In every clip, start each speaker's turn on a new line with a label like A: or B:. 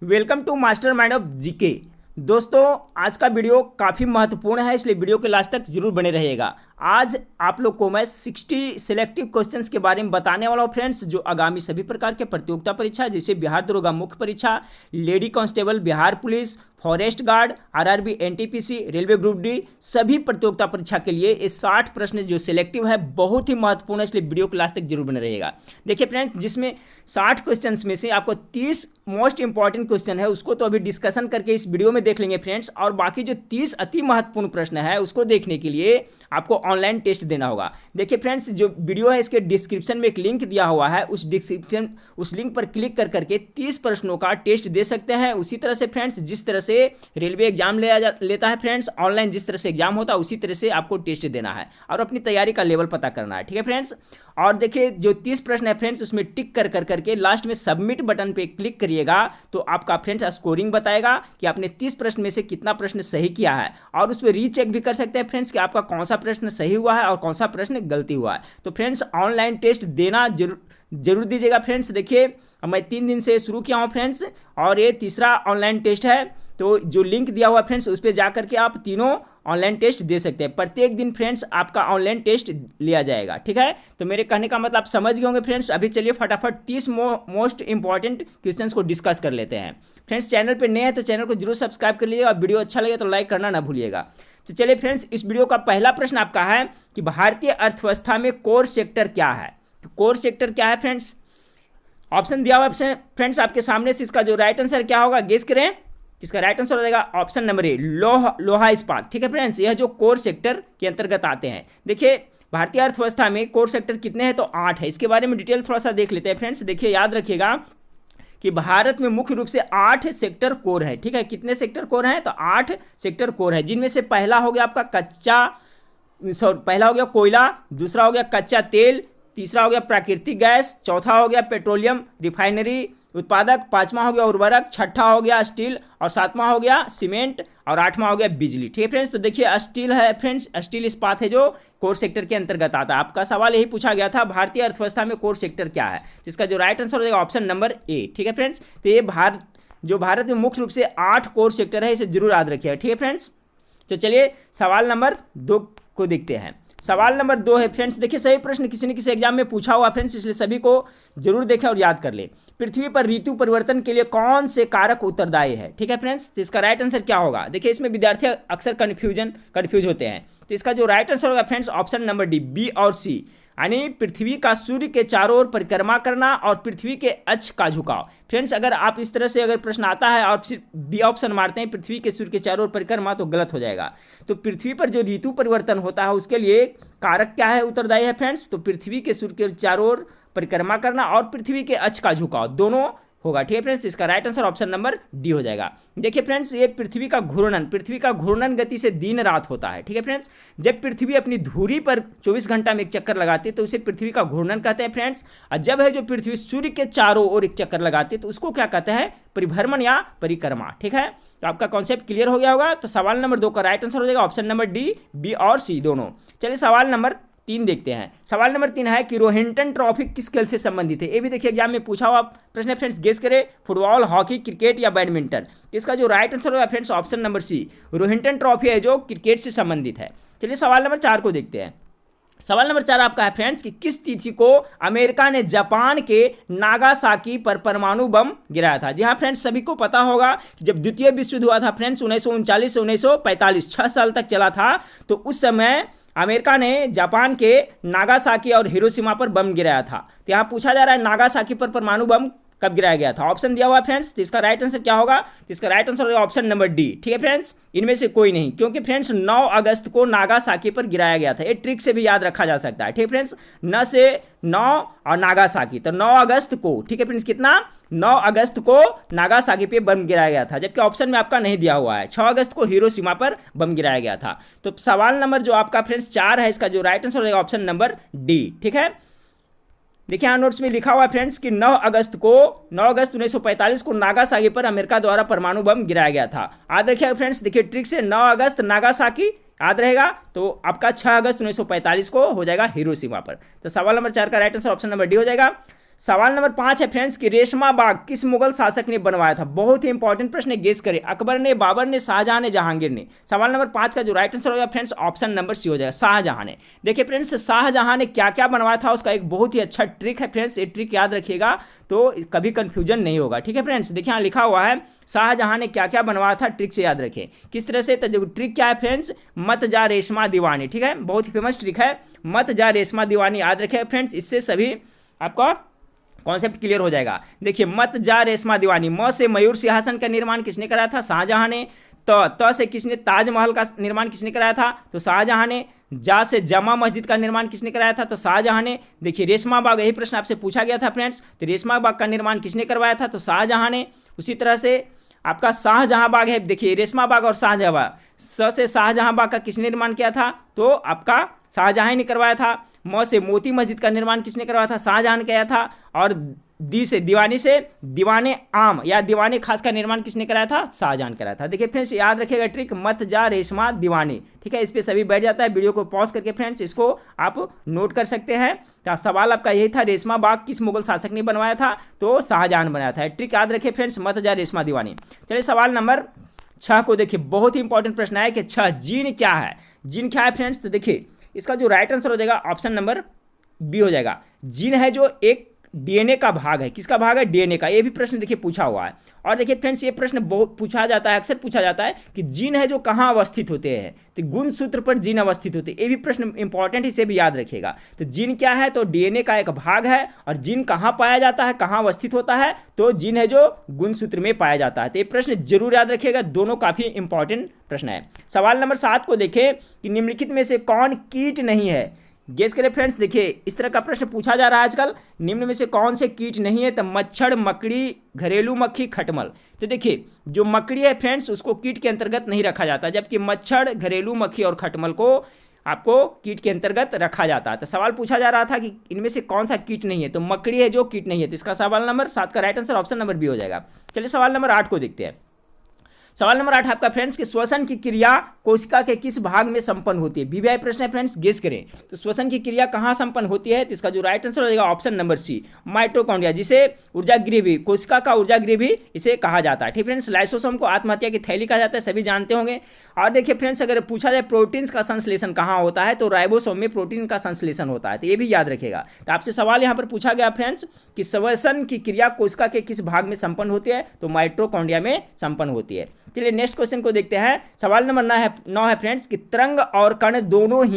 A: Welcome to mastermind of GK. दोस्तों, आज का वीडियो काफ़ी महत्वपूर्ण है, इसलिए वीडियो के लास्ट तक जरूर बने रहेगा। आज आप लोग को मैं 60 सिलेक्टिव क्वेश्चंस के बारे में बताने वाला हूँ फ्रेंड्स, जो आगामी सभी प्रकार के प्रतियोगिता परीक्षा जैसे बिहार दरोगा मुख्य परीक्षा, lady constable, Bihar police, forest guard, RRB, NTPC, railway group D, सभी प्रतियोगिता परीक्षा के लिए ये 60 प्रश्न जो सिलेक्टिव है बहुत ही महत्वपूर्ण है, इसलिए वीडियो के लास्ट तक जरूर बने रहेगा। देखिए फ्रेंड्स, जिसमें 60 क्वेश्चंस में से आपको 30 मोस्ट इंपॉर्टेंट क्वेश्चन है उसको तो अभी डिस्कशन करके इस वीडियो में देख लेंगे फ्रेंड्स, और बाकी जो 30 अति महत्वपूर्ण प्रश्न है उसको देखने के लिए आपको ऑनलाइन टेस्ट देना होगा। देखिए फ्रेंड्स, जो वीडियो है इसके डिस्क्रिप्शन में एक लिंक दिया हुआ है, उस लिंक पर क्लिक कर करके 30 प्रश्नों का टेस्ट दे सकते हैं। उसी तरह से फ्रेंड्स, जिस तरह से रेलवे एग्जाम लेता है फ्रेंड्स, ऑनलाइन जिस तरह से एग्जाम होता है उसी तरह से आपको टेस्ट देना है और अपनी तैयारी का लेवल पता करना है। ठीक है फ्रेंड्स, और देखिए जो 30 प्रश्न है फ्रेंड्स उसमें टिक कर करके लास्ट में सबमिट बटन पे क्लिक करिएगा तो आपका फ्रेंड्स स्कोरिंग बताएगा कि आपने 30 प्रश्न में से कितना प्रश्न सही किया है, और उस पर रीचेक भी कर सकते हैं फ्रेंड्स कि आपका कौन सा प्रश्न सही हुआ है और कौन सा प्रश्न गलती हुआ है। तो फ्रेंड्स, ऑनलाइन टेस्ट देना जरूर दीजिएगा फ्रेंड्स। देखिए मैं 3 दिन से शुरू किया हूँ फ्रेंड्स, और ये तीसरा ऑनलाइन टेस्ट है। तो जो लिंक दिया हुआ फ्रेंड्स उस पर जाकर के आप तीनों ऑनलाइन टेस्ट दे सकते हैं। प्रत्येक दिन फ्रेंड्स आपका ऑनलाइन टेस्ट लिया जाएगा। ठीक है, तो मेरे कहने का मतलब आप समझ गए होंगे फ्रेंड्स। अभी चलिए फटाफट 30 मोस्ट इंपॉर्टेंट क्वेश्चंस को डिस्कस कर लेते हैं। फ्रेंड्स, चैनल पर नए हैं तो चैनल को जरूर सब्सक्राइब कर लीजिएगा, वीडियो अच्छा लगे तो लाइक करना ना भूलिएगा। तो चलिए फ्रेंड्स, इस वीडियो का पहला प्रश्न आपका है कि भारतीय अर्थव्यवस्था में कोर सेक्टर क्या है। तो कोर सेक्टर क्या है फ्रेंड्स, ऑप्शन दिया हुआ है फ्रेंड्स आपके सामने से। इसका जो राइट आंसर क्या होगा गेस करें। इसका राइट आंसर हो जाएगा ऑप्शन नंबर ए, लोहा इस्पात। ठीक है फ्रेंड्स, यह जो कोर सेक्टर के अंतर्गत आते हैं। देखिए भारतीय अर्थव्यवस्था में कोर सेक्टर कितने हैं तो 8 है। इसके बारे में डिटेल थोड़ा सा देख लेते हैं फ्रेंड्स। देखिए याद रखिएगा कि भारत में मुख्य रूप से 8 सेक्टर कोर है। ठीक है, कितने सेक्टर कोर हैं तो 8 सेक्टर कोर है, जिनमें से पहला हो गया आपका पहला हो गया कोयला, दूसरा हो गया कच्चा तेल, तीसरा हो गया प्राकृतिक गैस, चौथा हो गया पेट्रोलियम रिफाइनरी उत्पादक, पांचवा हो गया उर्वरक, छठा हो गया स्टील, और सातवां हो गया सीमेंट, और आठवां हो गया बिजली। ठीक है फ्रेंड्स, तो देखिए स्टील है फ्रेंड्स, स्टील इस्पात है जो कोर सेक्टर के अंतर्गत आता है। आपका सवाल यही पूछा गया था भारतीय अर्थव्यवस्था में कोर सेक्टर क्या है, जिसका जो राइट आंसर हो जाएगा ऑप्शन नंबर ए। ठीक है फ्रेंड्स, तो ये भारत में मुख्य रूप से 8 कोर सेक्टर है, इसे जरूर याद रखिएगा। ठीक है फ्रेंड्स, तो चलिए सवाल नंबर 2 को देखते हैं। सवाल नंबर 2 है फ्रेंड्स, देखिए सही प्रश्न किसी न किसी एग्जाम में पूछा हुआ फ्रेंड्स, इसलिए सभी को जरूर देखें और याद कर ले। पृथ्वी पर ऋतु परिवर्तन के लिए कौन से कारक उत्तरदायी है। ठीक है फ्रेंड्स, तो इसका राइट आंसर क्या होगा। देखिए इसमें विद्यार्थी अक्सर कंफ्यूज होते हैं, तो इसका जो राइट आंसर होगा friends option number D, B और सी, यानी पृथ्वी का सूर्य के चारों ओर परिक्रमा करना और पृथ्वी के अक्ष का झुकाव। फ्रेंड्स, अगर आप इस तरह से अगर प्रश्न आता है और सिर्फ बी ऑप्शन मारते हैं पृथ्वी के सूर्य के चारों ओर परिक्रमा, तो गलत हो जाएगा। तो पृथ्वी पर जो ऋतु परिवर्तन होता है उसके लिए कारक क्या है उत्तरदायी है फ्रेंड्स, तो पृथ्वी के सूर्य के चारों ओर परिक्रमा करना और पृथ्वी के अक्ष का झुकाव दोनों होगा। ठीक है फ्रेंड्स, इसका right answer option number D हो जाएगा। देखिए फ्रेंड्स, ये पृथ्वी का घूर्णन गति से दिन रात होता है। ठीक है फ्रेंड्स, जब पृथ्वी अपनी धुरी पर 24 घंटा में एक चक्कर लगाती है तो उसे पृथ्वी का घूर्णन कहते हैं फ्रेंड्स। और जब है जो पृथ्वी सूर्य के चारों ओर एक चक्कर लगाती है तो उसको क्या कहते हैं, परिभ्रमण या परिक्रमा। ठीक है, तो आपका कॉन्सेप्ट क्लियर हो गया होगा। तो सवाल नंबर 2 का राइट आंसर हो जाएगा ऑप्शन नंबर डी, बी और सी दोनों। चलिए सवाल नंबर 3 देखते हैं। सवाल नंबर 3 है कि रोहिंटन ट्रॉफी किस खेल से संबंधित है। ये भी देखिए एग्जाम में पूछा हुआ प्रश्न है फ्रेंड्स, गेस करें फुटबॉल, हॉकी, क्रिकेट या बैडमिंटन। इसका जो राइट आंसर होगा friends option number C, Rohinton trophy है जो क्रिकेट से संबंधित है। चलिए सवाल नंबर 4 को देखते हैं। सवाल नंबर 4 आपका है फ्रेंड्स कि किस तिथि को अमेरिका ने जापान के नागासाकी पर परमाणु बम गिराया था। जी हाँ फ्रेंड्स, सभी को पता होगा कि जब द्वितीय विश्व युद्ध हुआ था फ्रेंड्स 1939 से 1945, 6 साल तक चला था, तो उस समय अमेरिका ने जापान के नागासाकी और हिरोशिमा पर बम गिराया था। तो यहाँ पूछा जा रहा है नागासाकी पर परमाणु बम कब गिराया गया था। ऑप्शन दिया हुआ है फ्रेंड्स, तो इसका राइट आंसर क्या होगा, तो इसका राइट आंसर होगा ऑप्शन नंबर डी। ठीक है फ्रेंड्स, इनमें से कोई नहीं, क्योंकि फ्रेंड्स 9 अगस्त को नागासाकी पर गिराया गया था। ये ट्रिक से भी याद रखा जा सकता है। ठीक है फ्रेंड्स, न से 9 और नागासाकी, तो 9 अगस्त को। ठीक है फ्रेंड्स, कितना 9 अगस्त को नागासाकी पे बम गिराया गया था, जबकि ऑप्शन में आपका नहीं दिया हुआ है। 6 अगस्त को हिरोशिमा पर बम गिराया गया था। तो सवाल नंबर जो आपका फ्रेंड्स 4 है, इसका जो राइट आंसर हो जाएगा ऑप्शन नंबर डी। ठीक है, देखिए यहाँ नोट्स में लिखा हुआ है फ्रेंड्स कि 9 अगस्त 1945 को नागासाकी पर अमेरिका द्वारा परमाणु बम गिराया गया था। याद रखिएगा फ्रेंड्स, देखिए ट्रिक से 9 अगस्त नागासाकी याद रहेगा, तो आपका 6 अगस्त 1945 को हो जाएगा हिरोशिमा पर। तो सवाल नंबर 4 का right answer option number D हो जाएगा। सवाल नंबर 5 है फ्रेंड्स कि रेशमा बाग किस मुगल शासक ने बनवाया था। बहुत ही इंपॉर्टेंट प्रश्न है, गेस करें। अकबर ने, बाबर ने, शाहजहां ने, जहांगीर ने। सवाल नंबर 5 का जो राइट आंसर हो जाएगा फ्रेंड्स ऑप्शन नंबर सी हो जाएगा, शाहजहां ने। देखिए फ्रेंड्स, शाहजहां ने क्या क्या बनवाया था उसका एक बहुत ही अच्छा ट्रिक है फ्रेंड्स, ये ट्रिक याद रखिएगा तो कभी कंफ्यूजन नहीं होगा। ठीक है फ्रेंड्स, देखिए यहाँ लिखा हुआ है शाहजहां ने क्या क्या बनवाया था, ट्रिक से याद रखें किस तरह से। तो जो ट्रिक क्या है फ्रेंड्स, मत जा रेशमा दीवानी। ठीक है, बहुत ही फेमस ट्रिक है, मत जा रेशमा दीवानी, याद रखें फ्रेंड्स, इससे सभी आपका कॉन्सेप्ट क्लियर हो जाएगा। देखिए, मत जा रेशमा दीवानी, म से मयूर सिंहासन का निर्माण किसने कराया था, शाहजहां ने। त से किसने, ताजमहल का निर्माण किसने कराया था, तो शाहजहां ने। जा से जामा मस्जिद का निर्माण किसने कराया था, तो शाहजहां ने। देखिए रेशमा बाग, यही प्रश्न आपसे पूछा गया था फ्रेंड्स, तो रेशमा बाग का निर्माण किसने करवाया था, तो शाहजहां ने। उसी तरह से आपका शाहजहां बाग है, देखिए रेशमा बाग और शाहजहां बाग, से शाहजहां बाग का किसने निर्माण किया था, तो आपका शाहजहां ने करवाया था। म से मोती मस्जिद का निर्माण किसने करवाया था, शाहजहां ने किया था। और दी से दीवाने आम या दीवाने खास का निर्माण किसने कराया था, शाहजहां ने कराया था। देखिए फ्रेंड्स, याद रखिएगा ट्रिक, मत जा रेशमा दीवानी। ठीक है, इस पे सभी बैठ जाता है। वीडियो को पॉज करके फ्रेंड्स इसको आप नोट कर सकते हैं। तो सवाल आपका यही था, रेशमा बाग किस मुगल शासक ने बनवाया था, तो शाहजहां ने बनाया था। ट्रिक याद रखिए फ्रेंड्स, मत जा रेशमा दीवानी। चलिए सवाल नंबर 6 को देखिए, बहुत ही इंपॉर्टेंट प्रश्न है कि 6 जीन क्या है। जीन क्या है फ्रेंड्स, तो देखिए इसका जो राइट आंसर हो जाएगा ऑप्शन नंबर बी हो जाएगा। जीन है जो एक डीएनए का भाग है, किसका भाग है, डीएनए का। ये भी प्रश्न देखिए पूछा हुआ है। और देखिए फ्रेंड्स, ये प्रश्न बहुत पूछा जाता है, अक्सर पूछा जाता है कि जीन है जो कहाँ अवस्थित होते हैं, तो गुणसूत्र पर जीन अवस्थित होते हैं। ये भी प्रश्न इंपॉर्टेंट, इसे भी याद रखिएगा। तो जीन क्या है, तो डीएनए का एक भाग है। और जीन कहाँ पाया जाता है, कहाँ अवस्थित होता है, तो जीन है जो गुणसूत्र में पाया जाता है। तो ये प्रश्न जरूर याद रखिएगा, दोनों काफी इंपॉर्टेंट प्रश्न है। सवाल नंबर 7 को देखें कि निम्नलिखित में से कौन कीट नहीं है, गेस करें फ्रेंड्स। देखिए इस तरह का प्रश्न पूछा जा रहा है आजकल, निम्न में से कौन से कीट नहीं है, तो मच्छर, मकड़ी, घरेलू मक्खी, खटमल। तो देखिए जो मकड़ी है फ्रेंड्स उसको कीट के अंतर्गत नहीं रखा जाता, जबकि मच्छर, घरेलू मक्खी और खटमल को आपको कीट के अंतर्गत रखा जाता है। तो सवाल पूछा जा रहा था कि इनमें से कौन सा कीट नहीं है, तो मकड़ी है जो कीट नहीं है। तो इसका सवाल नंबर 7 का right answer option number B हो जाएगा। चलिए सवाल नंबर 8 को देखते हैं। सवाल नंबर 8 आपका फ्रेंड्स कि श्वसन की क्रिया कोशिका के किस भाग में संपन्न होती है। बीबीआई प्रश्न है फ्रेंड्स, गेस करें तो श्वसन की क्रिया कहां संपन्न होती है। तो इसका जो राइट आंसर हो जाएगा ऑप्शन नंबर सी, माइटोकॉन्ड्रिया, जिसे ऊर्जा गृह भी, कोशिका का ऊर्जा गृह भी इसे कहा जाता है। ठीक फ्रेंड्स, लाइसोसोम को आत्महत्या की थैली कहा जाता है, सभी जानते होंगे। और देखिए फ्रेंड्स, अगर पूछा जाए प्रोटीन्स का संश्लेषण कहाँ होता है, तो राइबोसोम में प्रोटीन का संश्लेषण होता है। तो ये भी याद रखेगा। तो आपसे सवाल यहाँ पर पूछा गया फ्रेंड्स कि श्वसन की क्रिया कोशिका के किस भाग में संपन्न होती है, तो माइटोकॉन्ड्रिया में संपन्न होती है। चलिए नेक्स्ट क्वेश्चन को देखते हैं। सवाल नंबर 9 है फ्रेंड्स कि तरंग और कण दोनों की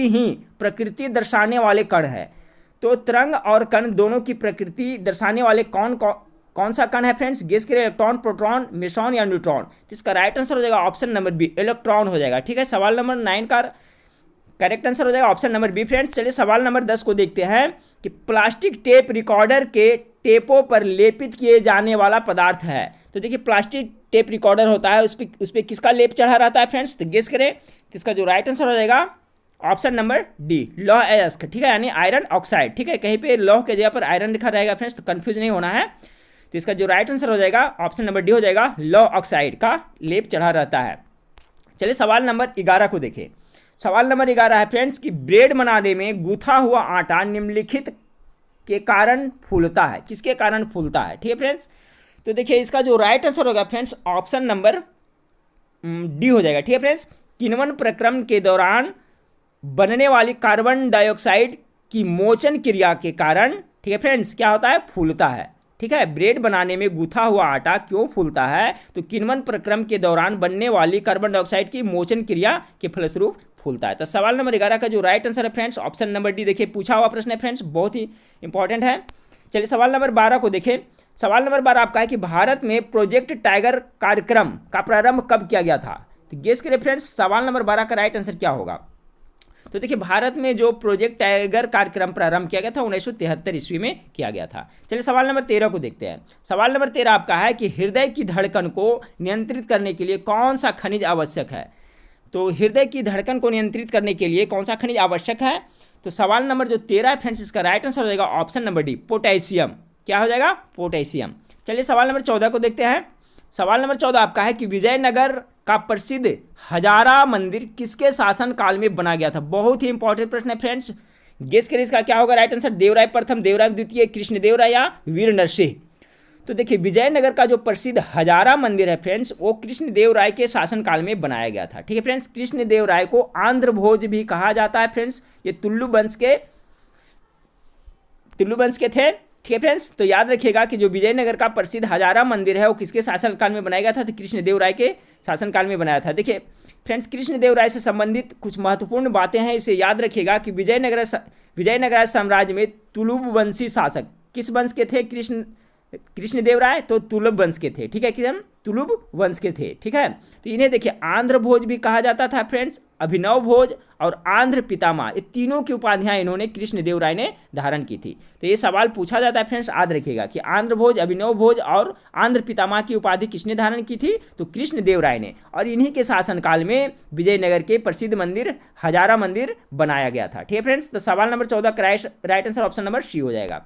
A: ही प्रकृति दर्शाने वाले कण है। तो तरंग और कण दोनों की प्रकृति दर्शाने वाले कौन सा कण है फ्रेंड्स, गेस करिए। इलेक्ट्रॉन, प्रोटॉन, मेसॉन या न्यूट्रॉन। तो इसका राइट आंसर हो जाएगा ऑप्शन नंबर बी, इलेक्ट्रॉन हो जाएगा। ठीक है, सवाल नंबर 9 का करेक्ट आंसर हो जाएगा ऑप्शन नंबर बी फ्रेंड्स। चलिए सवाल नंबर 10 को देखते हैं कि प्लास्टिक टेप रिकॉर्डर के टेपों पर लेपित किए जाने वाला पदार्थ है। तो देखिए प्लास्टिक टेप रिकॉर्डर होता है, उस पर किसका लेप चढ़ा रहता है फ्रेंड्स, तो गेस करें। तो इसका जो राइट आंसर हो जाएगा ऑप्शन नंबर डी, लौह अयस्क। ठीक है, यानी आयरन ऑक्साइड। ठीक है, कहीं पे लौह के जगह पर आयरन लिखा रहेगा फ्रेंड्स, तो कंफ्यूज नहीं होना है। तो इसका जो राइट आंसर हो जाएगा ऑप्शन नंबर डी हो जाएगा, लौह ऑक्साइड का लेप चढ़ा रहता है। चलिए सवाल नंबर 11 को देखें। सवाल नंबर 11 है फ्रेंड्स कि ब्रेड बनाने में गूथा हुआ आटा निम्नलिखित के कारण फूलता है, किसके कारण फूलता है। ठीक है फ्रेंड्स, तो देखिए इसका जो राइट आंसर होगा फ्रेंड्स ऑप्शन नंबर डी हो जाएगा। ठीक है फ्रेंड्स, किण्वन प्रक्रम के दौरान बनने वाली कार्बन डाइऑक्साइड की मोचन क्रिया के कारण, ठीक है फ्रेंड्स, क्या होता है, फूलता है। ठीक है, ब्रेड बनाने में गूथा हुआ आटा क्यों फूलता है, तो किण्वन प्रक्रम के दौरान बनने वाली कार्बन डाइऑक्साइड की मोचन क्रिया के फलस्वरूप फूलता है। तो सवाल नंबर 11 का जो राइट आंसर है फ्रेंड्स ऑप्शन नंबर डी, देखिए पूछा हुआ प्रश्न है फ्रेंड्स, बहुत ही इंपॉर्टेंट है। चलिए सवाल नंबर 12 को देखें। सवाल नंबर 12 आपका है कि भारत में प्रोजेक्ट टाइगर कार्यक्रम का प्रारंभ कब किया गया था। तो गेस करें फ्रेंड्स, सवाल नंबर 12 का राइट आंसर क्या होगा। तो देखिए भारत में जो प्रोजेक्ट टाइगर कार्यक्रम प्रारंभ किया गया था 1973 ईस्वी में किया गया था। चलिए सवाल नंबर 13 को देखते हैं। सवाल नंबर 13 आपका है कि हृदय की धड़कन को नियंत्रित करने के लिए कौन सा खनिज आवश्यक है। तो हृदय की धड़कन को नियंत्रित करने के लिए कौन सा खनिज आवश्यक है। तो सवाल नंबर जो 13 है फ्रेंड्स, इसका राइट आंसर हो जाएगा ऑप्शन नंबर डी, पोटेशियम। क्या हो जाएगा, पोटेशियम। चलिए सवाल नंबर 14 को देखते हैं। सवाल नंबर 14 आपका है कि विजयनगर का प्रसिद्ध हजारा मंदिर किसके शासन काल में बना गया था। बहुत ही इंपॉर्टेंट प्रश्न है फ्रेंड्स, गेस करिए इसका क्या होगा राइट आंसर। देवराय प्रथम, देवराय द्वितीय, कृष्णदेवराय या वीर नरसिंह। तो देखिए विजयनगर का जो प्रसिद्ध हजारा मंदिर है फ्रेंड्स, वो कृष्णदेवराय के शासनकाल में बनाया गया था। ठीक है फ्रेंड्स, कृष्णदेवराय को आंध्र भोज भी कहा जाता है फ्रेंड्स। ये तुल्लु वंश के थे। ठीक है फ्रेंड्स, तो याद रखिएगा कि जो विजयनगर का प्रसिद्ध हजारा मंदिर है वो किसके शासनकाल में बनाया गया था, तो कृष्णदेवराय के शासनकाल में बनाया था। देखिए फ्रेंड्स, कृष्णदेवराय से संबंधित कुछ महत्वपूर्ण बातें हैं, इसे याद रखिएगा कि विजयनगर साम्राज्य में तुलुब वंशी शासक किस वंश के थे, कृष्णदेवराय तो तुलुब वंश के थे। ठीक है, किरण तुलुब वंश के थे। ठीक है, तो इन्हें देखिए आंध्र भोज भी कहा जाता था फ्रेंड्स, अभिनव भोज और आंध्र पितामह, ये तीनों की उपाधियां इन्होंने कृष्णदेवराय ने धारण की थी। तो ये सवाल पूछा जाता है फ्रेंड्स, याद रखिएगा कि आंध्र भोज, अभिनव भोज और आंध्र पितामह की उपाधि किसने धारण की थी, तो कृष्णदेवराय ने। और इन्हीं के शासनकाल में विजयनगर के प्रसिद्ध मंदिर हजारा मंदिर बनाया गया था। ठीक है फ्रेंड्स, तो सवाल नंबर 14 का right answer option number C हो जाएगा।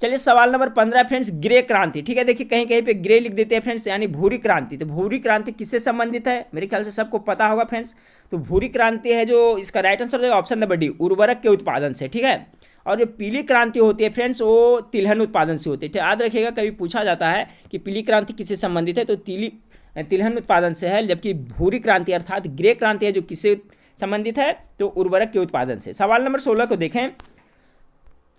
A: चलिए सवाल नंबर 15 फ्रेंड्स, ग्रे क्रांति। ठीक है, देखिए कहीं कहीं पे ग्रे लिख देते हैं फ्रेंड्स, यानी भूरी क्रांति। तो भूरी क्रांति किससे संबंधित है, मेरे ख्याल से सबको पता होगा फ्रेंड्स। तो भूरी क्रांति है जो इसका राइट आंसर हो जाएगा ऑप्शन नंबर डी, उर्वरक के उत्पादन से। ठीक है, और जो पीली क्रांति होती है फ्रेंड्स, वो तिलहन उत्पादन से होती है। याद रखिएगा, कभी पूछा जाता है कि पीली क्रांति किससे संबंधित है, तो तिलहन उत्पादन से है, जबकि भूरी क्रांति अर्थात ग्रे क्रांति है जो किससे संबंधित है, तो उर्वरक के उत्पादन से। सवाल नंबर 16 को देखें।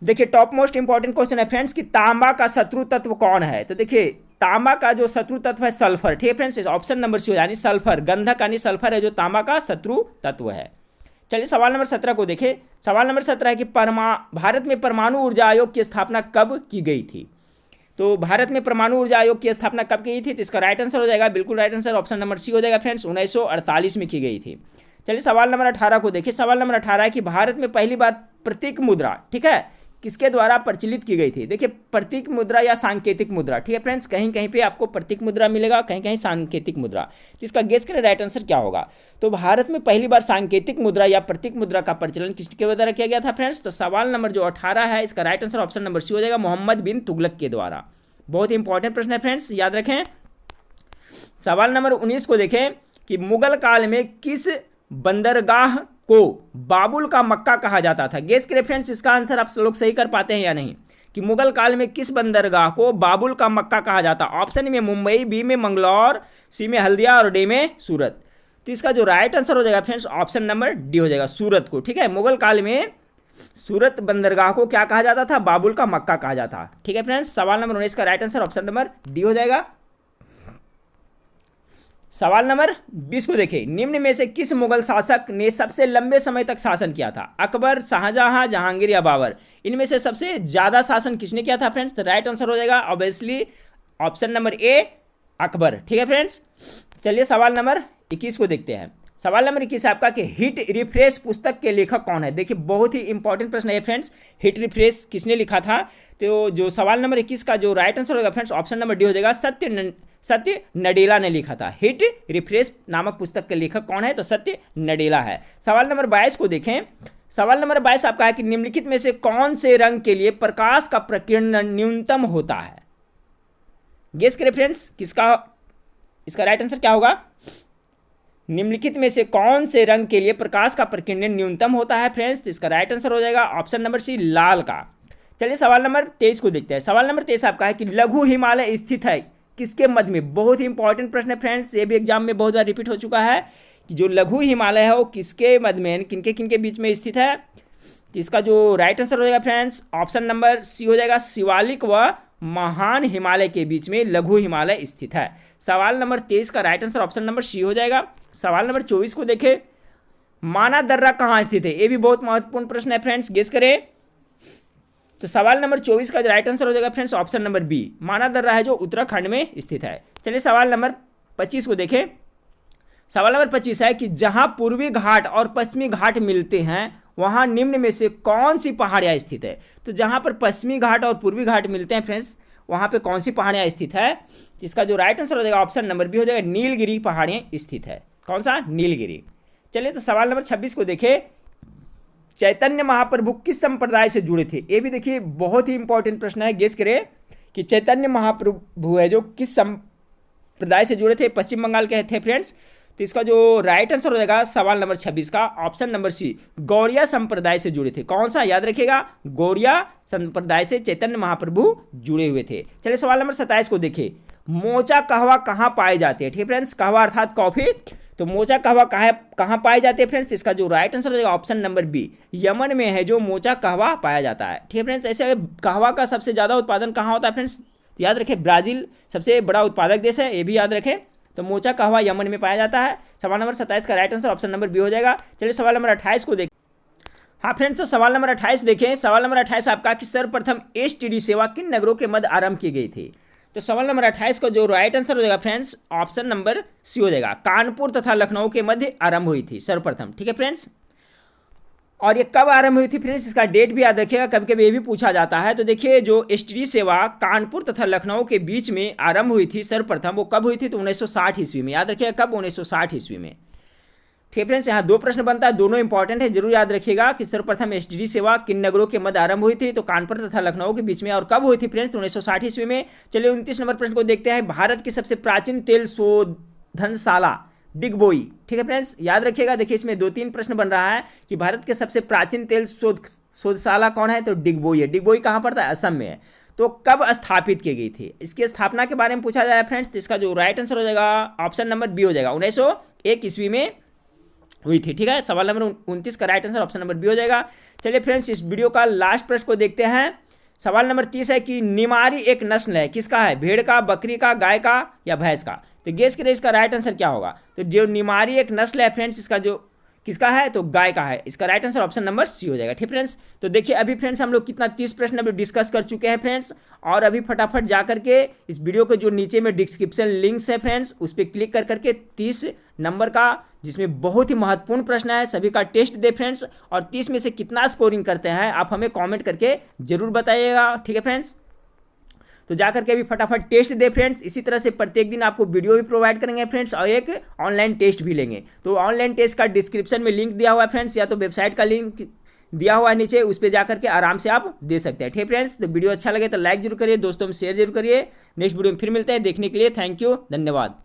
A: देखिए टॉप मोस्ट इंपॉर्टेंट क्वेश्चन है फ्रेंड्स कि तांबा का शत्रु तत्व कौन है। तो देखिए तांबा का जो शत्रु तत्व है सल्फर। ठीक है फ्रेंड्स, ऑप्शन नंबर सी यानी सल्फर, गंधक यानी सल्फर है जो तांबा का शत्रु तत्व है। चलिए सवाल नंबर 17 को देखें। सवाल नंबर 17 है कि भारत में परमाणु ऊर्जा आयोग की स्थापना कब की गई थी। तो भारत में परमाणु ऊर्जा आयोग की स्थापना कब की गई थी, तो इसका राइट आंसर हो जाएगा, बिल्कुल right answer option number C हो जाएगा फ्रेंड्स, 1948 में की गई थी। चलिए सवाल नंबर 18 को देखिए। सवाल नंबर 18 है कि भारत में पहली बार प्रतीक मुद्रा, ठीक है, किसके द्वारा प्रचलित की गई थी। देखिए प्रतीक मुद्रा या सांकेतिक मुद्रा। ठीक है फ्रेंड्स, कहीं कहीं पे आपको प्रतीक मुद्रा मिलेगा, कहीं कहीं सांकेतिक मुद्रा। तो इसका गेस करें राइट आंसर क्या होगा। तो भारत में पहली बार सांकेतिक मुद्रा या प्रतीक मुद्रा का प्रचलन किसके द्वारा किया गया था फ्रेंड्स। तो सवाल नंबर जो 18 है इसका right answer option number C हो जाएगा, मोहम्मद बिन तुगलक के द्वारा। बहुत इंपॉर्टेंट प्रश्न है फ्रेंड्स, याद रखें। सवाल नंबर 19 को देखें कि मुगल काल में किस बंदरगाह को बाबुल का मक्का कहा जाता था। गेस करें फ्रेंड्स, इसका आंसर आप लोग सही कर पाते हैं या नहीं, कि मुगल काल में किस बंदरगाह को बाबुल का मक्का कहा जाता। ऑप्शन में मुंबई, बी में मंगलौर, सी में हल्दिया और डी में सूरत। तो इसका जो राइट आंसर हो जाएगा फ्रेंड्स ऑप्शन नंबर डी हो जाएगा, सूरत को। ठीक है, मुगल काल में सूरत बंदरगाह को क्या कहा जाता था, बाबुल का मक्का कहा जाता। ठीक है फ्रेंड्स, सवाल नंबर 19 का right answer option number D हो जाएगा। सवाल नंबर 20 को देखिए। निम्न में से किस मुगल शासक ने सबसे लंबे समय तक शासन किया था। अकबर, शाहजहां, जहांगीर या बाबर। इनमें से सबसे ज्यादा शासन किसने किया था फ्रेंड्स। तो राइट आंसर हो जाएगा obviously option number A, Akbar. ठीक है फ्रेंड्स, चलिए सवाल नंबर 21 को देखते हैं। सवाल नंबर 21 आपका कि हिट रिफ्रेश पुस्तक के लेखक कौन है। देखिए बहुत ही इंपॉर्टेंट प्रश्न है फ्रेंड्स, हिट रिफ्रेश किसने लिखा था। तो जो सवाल नंबर 21 का जो राइट आंसर होगा फ्रेंड्स ऑप्शन नंबर डी हो जाएगा, सत्य नडेला ने लिखा था। हिट रिफ्रेश नामक पुस्तक के लेखक कौन है, तो सत्य नडेला है। सवाल नंबर 22 को देखें। सवाल नंबर 22 आपका है कि निम्नलिखित में से कौन से रंग के लिए प्रकाश का प्रकीर्णन न्यूनतम होता है। गेस करें फ्रेंड्स, किसका इसका राइट आंसर क्या होगा। निम्नलिखित में से कौन से रंग के लिए प्रकाश का प्रकीर्णन न्यूनतम होता है फ्रेंड्स। तो इसका राइट आंसर हो जाएगा ऑप्शन नंबर सी, लाल का। चलिए सवाल नंबर 23 को देखते हैं। सवाल नंबर 23 आपका है कि लघु हिमालय स्थित है किसके मध्य में। बहुत ही इंपॉर्टेंट प्रश्न है फ्रेंड्स, ये भी एग्जाम में बहुत बार रिपीट हो चुका है कि जो लघु हिमालय है वो किसके मध्य में, किनके किनके बीच में स्थित है। तो इसका जो राइट आंसर हो जाएगा फ्रेंड्स ऑप्शन नंबर सी हो जाएगा, शिवालिक व महान हिमालय के बीच में लघु हिमालय स्थित है। सवाल नंबर 23 का right answer option number C हो जाएगा। सवाल नंबर 24 को देखें। माना दर्रा कहाँ स्थित है, ये भी बहुत महत्वपूर्ण प्रश्न है फ्रेंड्स, गेस करें। तो सवाल नंबर 24 का राइट आंसर हो जाएगा फ्रेंड्स ऑप्शन नंबर बी, माना दर्रा है जो उत्तराखंड में स्थित है। चलिए सवाल नंबर 25 को देखें। सवाल नंबर 25 है कि जहां पूर्वी घाट और पश्चिमी घाट मिलते हैं वहां निम्न में से कौन सी पहाड़ियां स्थित है। तो जहां पर पश्चिमी घाट और पूर्वी घाट मिलते हैं फ्रेंड्स वहां पे कौन सी पहाड़ियां स्थित है। इसका जो राइट आंसर हो जाएगा ऑप्शन नंबर बी हो जाएगा, नीलगिरी पहाड़ियां स्थित है। कौन सा, नीलगिरी। चलिए तो सवाल नंबर 26 को देखें। चैतन्य महाप्रभु किस संप्रदाय से जुड़े थे। ये भी देखिए बहुत ही इंपॉर्टेंट प्रश्न है, गेस करें कि चैतन्य महाप्रभु है जो किस संप्रदाय से जुड़े थे। पश्चिम बंगाल के थे फ्रेंड्स। तो इसका जो राइट आंसर हो जाएगा सवाल नंबर 26 का ऑप्शन नंबर सी, गौड़िया संप्रदाय से जुड़े थे। कौन सा, याद रखिएगा, गौड़िया संप्रदाय से चैतन्य महाप्रभु जुड़े हुए थे। चलिए सवाल नंबर 27 को देखें, मोचा कहवा कहाँ पाए जाते हैं। ठीक है फ्रेंड्स, कहवा अर्थात कॉफी, तो मोचा कहवा कहाँ पाए जाते हैं फ्रेंड्स। इसका जो राइट आंसर हो जाएगा ऑप्शन नंबर बी, यमन में है जो मोचा कहवा पाया जाता है। ठीक है फ्रेंड्स, ऐसे कहवा का सबसे ज़्यादा उत्पादन कहाँ होता है फ्रेंड्स, याद रखें ब्राज़ील सबसे बड़ा उत्पादक देश है, ये भी याद रखें। तो मोचा कहवा यमन में पाया जाता है। सवाल नंबर 27 का right answer option number B हो जाएगा। चलिए सवाल नंबर 28 को देखें। हाँ फ्रेंड्स, तो सवाल नंबर 28 देखें। सवाल नंबर 28 आपका कि सर्वप्रथम एसटीडी सेवा किन नगरों के मध्य आरंभ की गई थी। तो सवाल नंबर 28 का जो राइट आंसर हो जाएगा फ्रेंड्स ऑप्शन नंबर सी हो जाएगा, कानपुर तथा लखनऊ के मध्य आरंभ हुई थी सर्वप्रथम। ठीक है फ्रेंड्स, और ये कब आरंभ हुई थी फ्रेंड्स, इसका डेट भी याद रखिएगा, कभी कभी ये भी पूछा जाता है। तो देखिए जो एसटीडी सेवा कानपुर तथा लखनऊ के बीच में आरंभ हुई थी सर्वप्रथम, वो कब हुई थी, तो 1960 ईस्वी में। याद रखिएगा कब, 1960 ईस्वी में। ठीक है फ्रेंड्स, यहाँ 2 प्रश्न बनता है, दोनों इंपॉर्टेंट है, जरूर याद रखिएगा कि सर्वप्रथम एसटीडी सेवा किन नगरों के मध्य आरंभ हुई थी, तो कानपुर तथा लखनऊ के बीच में, और कब हुई थी फ्रेंड्स, तो 1960 ईस्वी में। चलिए 29 नंबर प्रश्न को देखते हैं। भारत की सबसे प्राचीन तेल शोधनशाला डिगबोई। ठीक है फ्रेंड्स, याद रखिएगा, देखिए इसमें 2-3 प्रश्न बन रहा है कि भारत के सबसे प्राचीन तेल शोधशाला कौन है, तो डिगबोई है। डिगबोई कहाँ पड़ता है, असम में है। तो कब स्थापित की गई थी, इसकी स्थापना के बारे में पूछा जाए फ्रेंड्स, तो इसका जो राइट आंसर हो जाएगा ऑप्शन नंबर बी हो जाएगा, 1901 ईस्वी में हुई थी। ठीक है, सवाल नंबर 29 का right answer option number B हो जाएगा। चलिए फ्रेंड्स, इस वीडियो का लास्ट प्रश्न को देखते हैं। सवाल नंबर 30 है कि निमारी एक नस्ल है, किसका है, भेड़ का, बकरी का, गाय का या भैंस का। तो गेस करिए इसका राइट आंसर क्या होगा। तो जो निमारी एक नस्ल है फ्रेंड्स, इसका जो किसका है, तो गाय का है। इसका right answer option number C हो जाएगा। ठीक फ्रेंड्स, तो देखिए अभी फ्रेंड्स हम लोग कितना 30 प्रश्न अभी डिस्कस कर चुके हैं फ्रेंड्स, और अभी फटाफट जा करके इस वीडियो के जो नीचे में डिस्क्रिप्शन लिंक्स है फ्रेंड्स, उस पर क्लिक कर करके 30 नंबर का, जिसमें बहुत ही महत्वपूर्ण प्रश्न है, सभी का टेस्ट दे फ्रेंड्स, और 30 में से कितना स्कोरिंग करते हैं आप हमें कॉमेंट करके जरूर बताइएगा। ठीक है फ्रेंड्स, तो जाकर के अभी फटाफट टेस्ट दे फ्रेंड्स। इसी तरह से प्रत्येक दिन आपको वीडियो भी प्रोवाइड करेंगे फ्रेंड्स, और एक ऑनलाइन टेस्ट भी लेंगे। तो ऑनलाइन टेस्ट का डिस्क्रिप्शन में लिंक दिया हुआ है फ्रेंड्स, या तो वेबसाइट का लिंक दिया हुआ है नीचे, उस पर जाकर के आराम से आप दे सकते हैं। ठीक है फ्रेंड्स, तो वीडियो अच्छा लगे तो लाइक जरूर करिए, दोस्तों में शेयर जरूर करिए। नेक्स्ट वीडियो में फिर मिलते हैं, देखने के लिए थैंक यू, धन्यवाद।